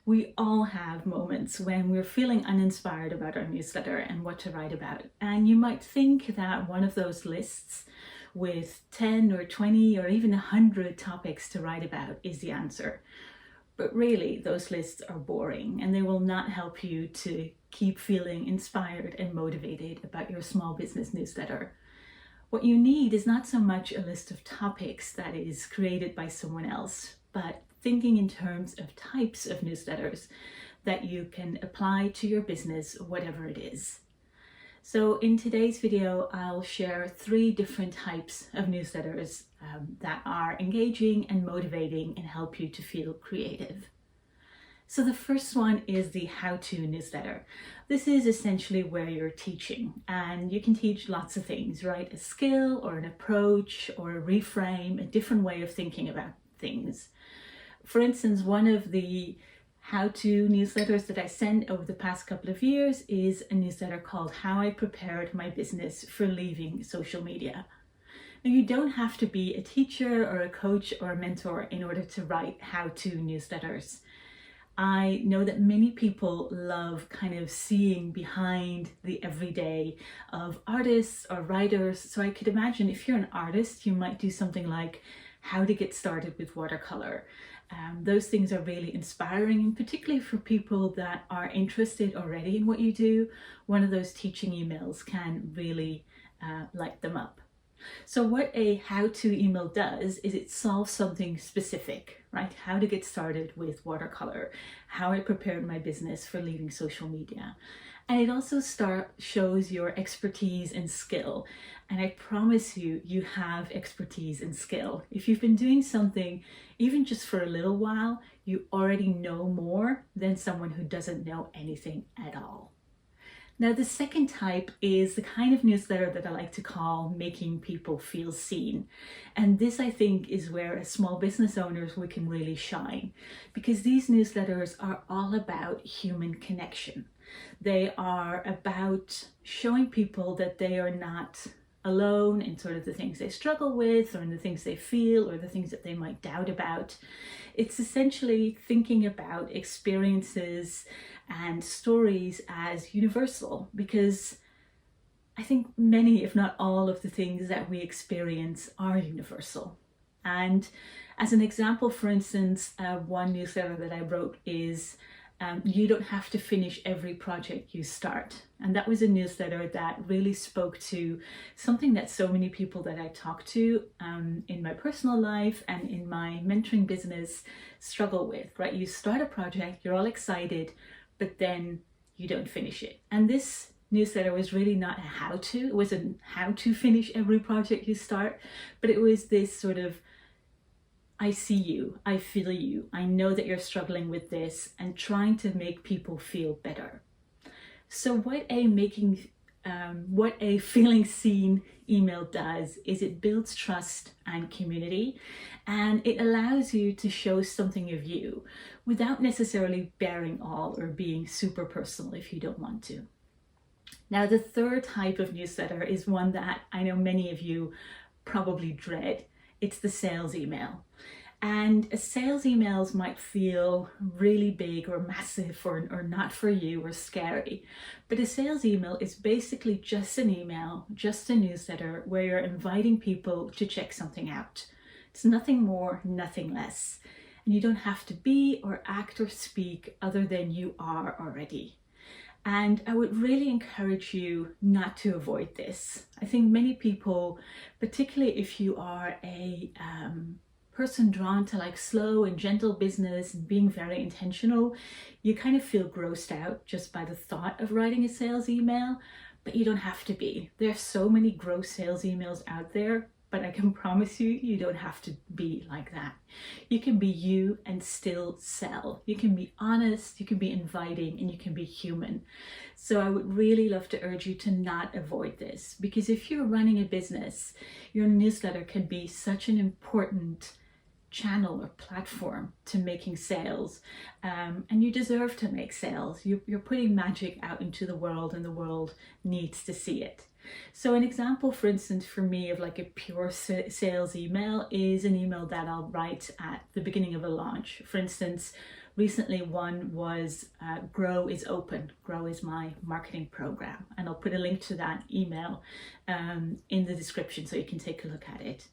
We all have moments when we're feeling uninspired about our newsletter and what to write about. And you might think that one of those lists with 10 or 20 or even 100 topics to write about is the answer. But really, those lists are boring and they will not help you to keep feeling inspired and motivated about your small business newsletter. What you need is not so much a list of topics that is created by someone else, but thinking in terms of types of newsletters that you can apply to your business, whatever it is. So in today's video, I'll share 3 different types of newsletters that are engaging and motivating and help you to feel creative. So the first one is the how-to newsletter. This is essentially where you're teaching, and you can teach lots of things, right? A skill or an approach or a reframe, a different way of thinking about things. For instance, one of the how-to newsletters that I sent over the past couple of years is a newsletter called How I Prepared My Business for Leaving Social Media. Now, you don't have to be a teacher or a coach or a mentor in order to write how-to newsletters. I know that many people love kind of seeing behind the everyday of artists or writers. So I could imagine if you're an artist, you might do something like how to get started with watercolor. Those things are really inspiring, and particularly for people that are interested already in what you do, one of those teaching emails can really light them up. So what a how-to email does is it solves something specific, right? How to get started with watercolor, how I prepared my business for leaving social media. And it also shows your expertise and skill. And I promise you, you have expertise and skill. If you've been doing something, even just for a little while, you already know more than someone who doesn't know anything at all. Now, the second type is the kind of newsletter that I like to call making people feel seen. And this, I think, is where as small business owners, we can really shine, because these newsletters are all about human connection. They are about showing people that they are not alone in sort of the things they struggle with or in the things they feel or the things that they might doubt about. It's essentially thinking about experiences and stories as universal, because I think many, if not all, of the things that we experience are universal. And as an example, for instance, one newsletter that I wrote is you don't have to finish every project you start. And that was a newsletter that really spoke to something that so many people that I talk to in my personal life and in my mentoring business struggle with, right? You start a project, you're all excited, but then you don't finish it. And this newsletter was really not a how-to. It wasn't how to finish every project you start, but it was this sort of, I see you, I feel you, I know that you're struggling with this, and trying to make people feel better. So what a feeling seen email does is it builds trust and community, and it allows you to show something of you without necessarily bearing all or being super personal if you don't want to. Now, the third type of newsletter is one that I know many of you probably dread. It's the sales email. And sales emails might feel really big or massive or not for you or scary. But a sales email is basically just an email, just a newsletter where you're inviting people to check something out. It's nothing more, nothing less. And you don't have to be or act or speak other than you are already. And I would really encourage you not to avoid this. I think many people, particularly if you are a person drawn to like slow and gentle business and being very intentional, you kind of feel grossed out just by the thought of writing a sales email, but you don't have to be. There's so many gross sales emails out there, but I can promise you, you don't have to be like that. You can be you and still sell. You can be honest, you can be inviting, and you can be human. So I would really love to urge you to not avoid this, because if you're running a business, your newsletter can be such an important channel or platform to making sales, and you deserve to make sales. You're putting magic out into the world, and the world needs to see it. So an example, for instance, for me of like a pure sales email is an email that I'll write at the beginning of a launch. For instance, recently one was Grow is Open. Grow is my marketing program. And I'll put a link to that email in the description so you can take a look at it.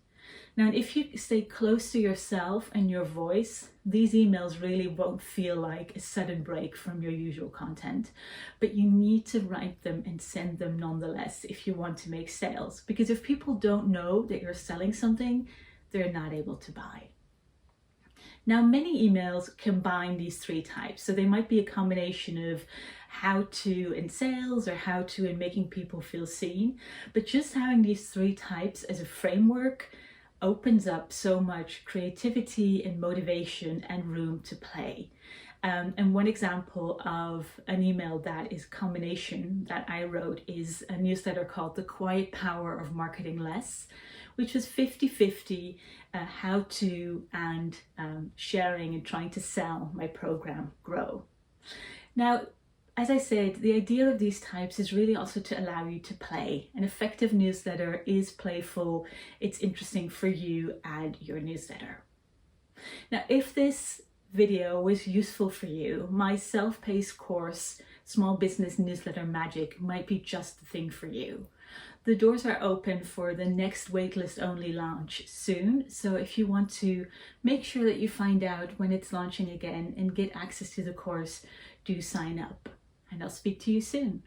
Now, if you stay close to yourself and your voice, these emails really won't feel like a sudden break from your usual content, but you need to write them and send them nonetheless if you want to make sales. Because if people don't know that you're selling something, they're not able to buy. Now, many emails combine these three types. So they might be a combination of how to in sales or how to in making people feel seen, but just having these three types as a framework opens up so much creativity and motivation and room to play. And one example of an email that is combination that I wrote is a newsletter called The Quiet Power of Marketing Less, which was 50-50 how to and sharing and trying to sell my program Grow. Now, as I said, the idea of these types is really also to allow you to play. An effective newsletter is playful, it's interesting for you and your newsletter. Now, if this video was useful for you, my self-paced course, Small Business Newsletter Magic, might be just the thing for you. The doors are open for the next waitlist only launch soon. So if you want to make sure that you find out when it's launching again and get access to the course, do sign up. And I'll speak to you soon.